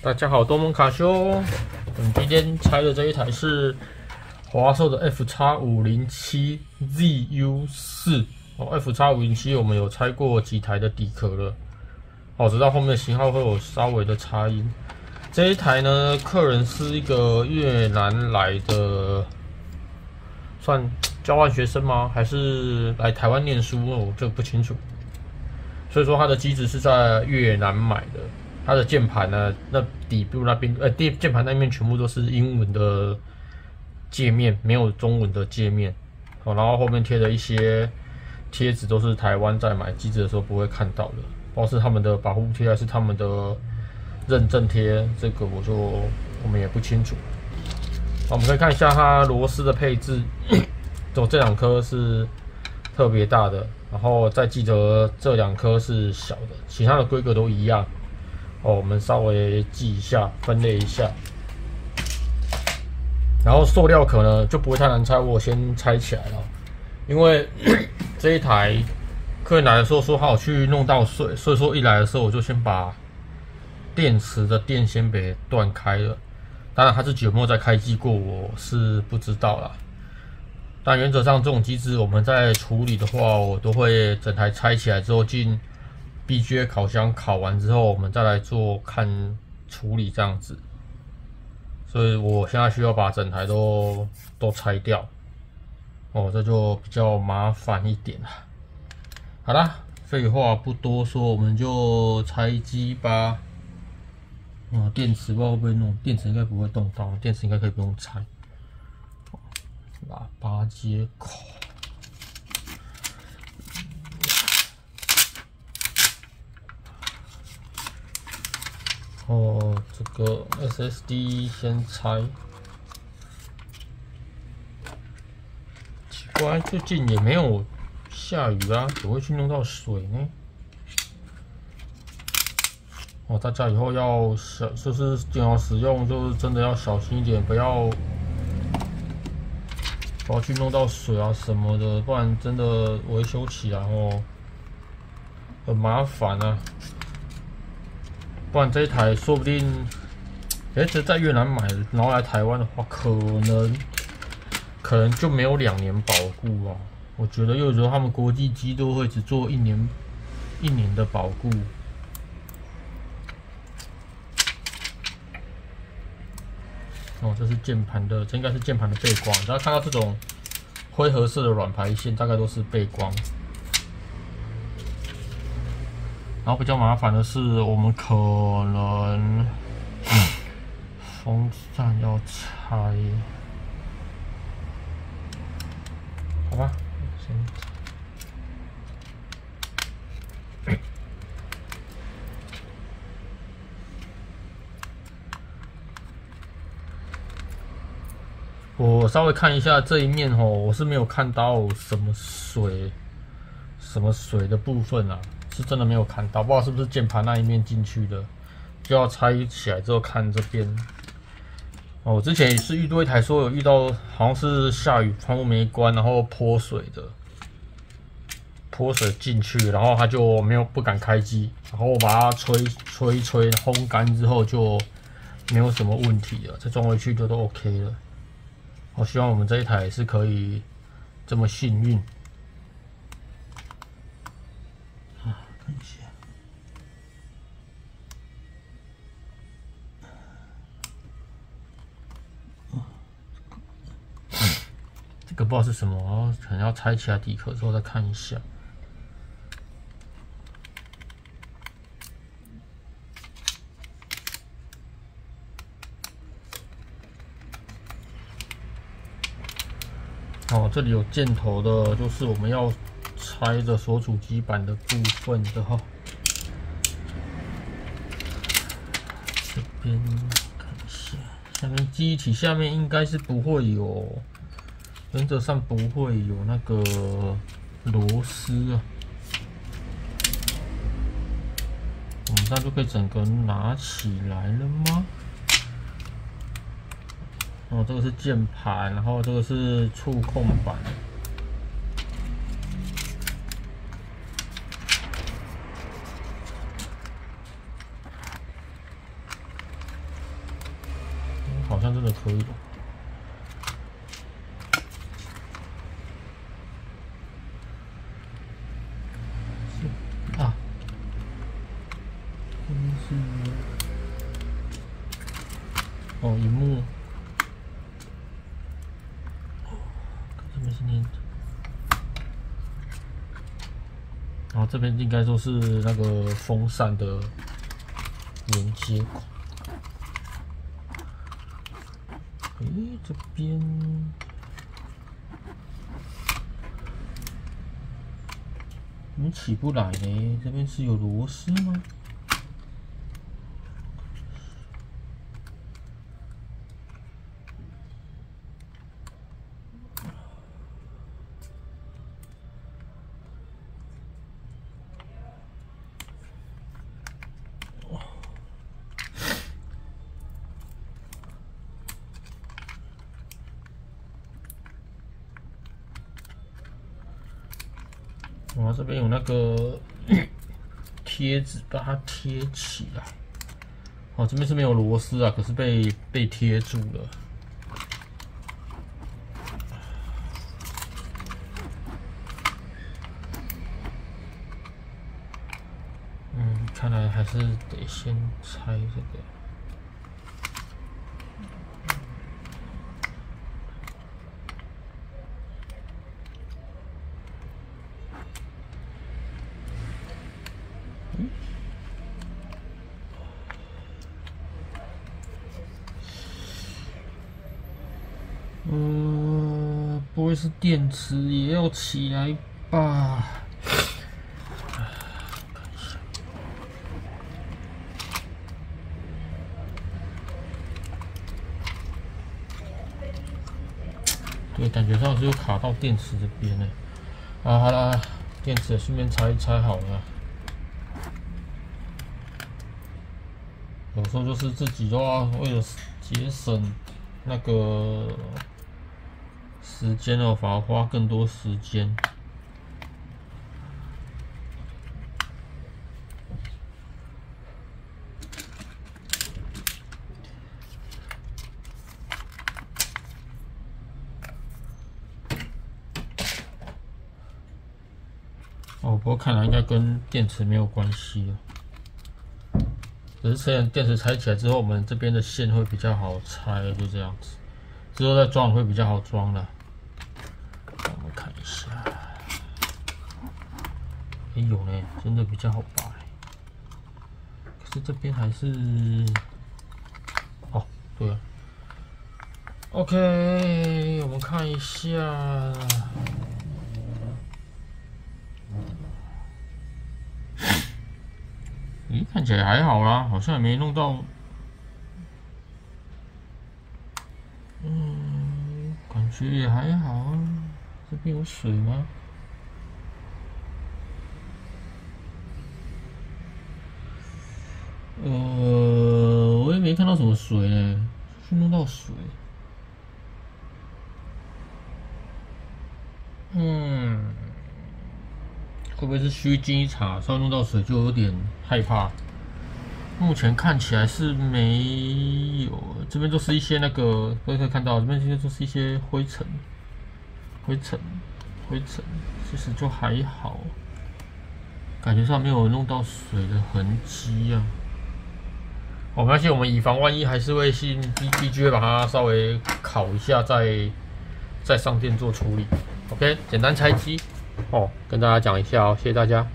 大家好，多蒙卡修。我们今天拆的这一台是华硕的 FX507ZU4 哦 ，FX507 我们有拆过几台的底壳了，哦，直到后面的型号会有稍微的差异。这一台呢，客人是一个越南来的，算交换学生吗？还是来台湾念书？我这不清楚。所以说它的机子是在越南买的。它的键盘呢，那底部那边，键盘那边全部都是英文的界面，没有中文的界面。好，然后后面贴的一些贴纸都是台湾在买机子的时候不会看到的，不知道是他们的保护贴还是他们的认证贴，这个我们也不清楚。好，我们可以看一下它螺丝的配置，这两颗是特别大的，然后再记得这两颗是小的，其他的规格都一样。哦，我们稍微记一下，分类一下。然后塑料壳呢就不会太难拆，我先拆起来了，因为这一台客人来的时候说他有去弄到水，所以说一来的时候我就先把电池的电先给断开了。当然他自己有没有再开机过，我是不知道啦。但原则上这种机制我们在处理的话，我都会整台拆起来之后进BGA 烤箱烤完之后，我们再来做看处理这样子。所以我现在需要把整台都拆掉，哦，这就比较麻烦一点啦。好啦，废话不多说，我们就拆机吧。电池不知道会不会弄，电池应该不会动到，电池应该可以不用拆。喇叭接口。哦，这个 SSD 先拆。奇怪，最近也没有下雨啊，怎么会去弄到水呢？哦，大家以后要就是电脑使用，就是真的要小心一点，不要去弄到水啊什么的，不然真的维修起来哦很麻烦啊。不然这一台说不定，这在越南买，然后来台湾的话，可能就没有2年保固啊。我觉得有时候他们国际机都会只做一年的保固。哦，这是键盘的，这应该是键盘的背光。大家看到这种灰褐色的软排线，大概都是背光。然后比较麻烦的是，我们可能风扇要拆，好吧，先。我稍微看一下这一面我是没有看到什么水的部分啊。是真的没有看到，不知道是不是键盘那一面进去的，就要拆起来之后看这边。我之前也是遇到一台，说有遇到好像是下雨，窗户没关，然后泼水进去，然后它就不敢开机，然后我把它吹烘干之后就没有什么问题了，再装回去就都 OK 了。我希望我们这一台是可以这么幸运。看一下，这个不知道是什么，可能要拆起来底壳之后再看一下。哦，这里有箭头的，就是我们要拆的所主机板的部分的哈。这边看一下，下面记忆体下面应该是不会有，原则上不会有那个螺丝啊。我们这样就可以整个拿起来了吗？哦，这个是键盘，然后这个是触控板。好像真的可以了。啊，是哦，萤幕，这边是粘的，然后这边应该都是那个风扇的连接孔。诶，这边怎么起不来呢？这边是有螺丝吗？哇，这边有那个贴纸，把它贴起来。哦，这边是没有螺丝啊，可是被贴住了。看来还是得先拆这个。不会是电池也要起来吧？对，感觉上是有卡到电池这边呢。啊，好啦，电池也顺便拆一拆好了。有时候就是自己都要为了节省那个时间哦，反而花更多时间。哦，不过看来应该跟电池没有关系了。只是现在电池拆起来之后，我们这边的线会比较好拆，就这样子。之后再装会比较好装了。我们看一下，有呢，真的比较好拔。可是这边还是，哦，对了 ，OK， 我们看一下。咦，看起来还好啦，好像也没弄到。感觉也还好啊。这边有水吗？我也没看到什么水呢，是弄到水。会不会是虚惊一场？稍微弄到水就有点害怕。目前看起来是没有，这边都是一些那个，各位可以看到，这边其实都是一些灰尘，其实就还好，感觉上没有弄到水的痕迹啊。没关系，我们以防万一，还是会先必须把它稍微烤一下，再上电做处理。OK， 简单拆机。跟大家讲一下哦，谢谢大家。